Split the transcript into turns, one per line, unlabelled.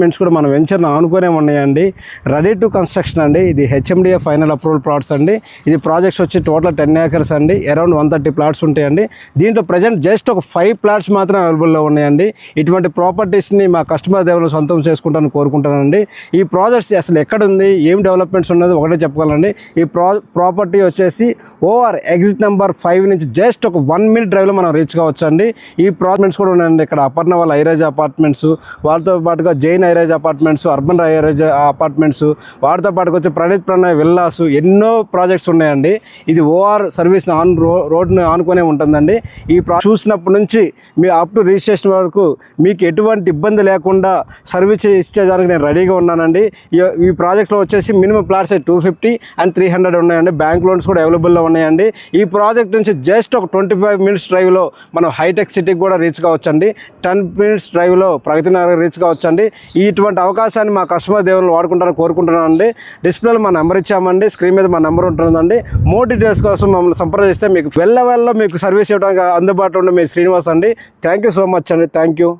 Apartments కూడా మన వెంచర్ను ఆనుకునే ఉన్నాయండి. రెడీ టు కన్స్ట్రక్షన్ అండి. ఇది హెచ్ఎండిఏ ఫైనల్ అప్రూవల్ ప్లాట్స్ అండి. ఇది ప్రాజెక్ట్స్ వచ్చి టోటల్ 10 acres అండి. అరౌండ్ 130 ప్లాట్స్ ఉంటాయండి. దీంట్లో ప్రజెంట్ జస్ట్ ఒక 5 ప్లాట్స్ మాత్రం అవైలబుల్లో ఉన్నాయండి. ఇటువంటి ప్రాపర్టీస్ని మా కస్టమర్ దేవులు సొంతం చేసుకుంటానని కోరుకుంటానండి. ఈ ప్రాజెక్ట్స్ అసలు ఎక్కడుంది, ఏం డెవలప్మెంట్స్ ఉన్నది ఒకటే చెప్పగలండి. ఈ ప్రాపర్టీ వచ్చేసి ఓఆర్ ఎగ్జిట్ నెంబర్ 5 నుంచి జస్ట్ ఒక 1 minute డ్రైవ్లో మనం రీచ్ కావచ్చు అండి. ఈ ప్రాజెక్ట్స్ కూడా ఉన్నాయండి. ఇక్కడ అపర్ణ వాళ్ళ హైరైజ్ అపార్ట్మెంట్స్, వాళ్ళతో పాటుగా Jain high-rise apartments, urban high-rise apartments, వాటితో పాటుగా వచ్చి ప్రణీత్ ప్రణయ్ విల్లాస్, ఎన్నో ప్రాజెక్ట్స్ ఉన్నాయండి. ఇది ఓఆర్ సర్వీస్ రోడ్ని ఆనుకునే ఉంటుందండి. ఈ చూసినప్పటి నుంచి మీ అప్ టు రిజిస్ట్రేషన్ వరకు మీకు ఎటువంటి ఇబ్బంది లేకుండా సర్వీస్ ఇచ్చేదానికి నేను రెడీగా ఉన్నానండి. ఈ ప్రాజెక్ట్లో వచ్చేసి మినిమం ప్లాట్స్ 250 and 300 ఉన్నాయండి. బ్యాంక్ లోన్స్ కూడా అవైలబుల్లో ఉన్నాయండి. ఈ ప్రాజెక్ట్ నుంచి జస్ట్ ఒక 25 minutes డ్రైవ్లో మనం హైటెక్ సిటీకి కూడా రీచ్ కావచ్చండి. 10 minutes డ్రైవ్లో ప్రగతి నగర్ రీచ్ కావచ్చండి. ఇటువంటి అవకాశాన్ని మా కస్టమర్ దేవుళ్ళు వాడుకుంటారని కోరుకుంటున్నానండి. డిస్ప్లేలో మా నెంబర్ ఇచ్చామండి, స్క్రీన్ మీద మా నెంబర్ ఉంటుందండి. మోర్ డీటెయిల్స్ కోసం మమ్మల్ని సంప్రదిస్తే మీకు వెళ్ళ మీకు సర్వీస్ ఇవ్వడానికి అందుబాటులో ఉండే మీ శ్రీనివాస్ అండి. థ్యాంక్ యూ సో మచ్ అండి. Thank you.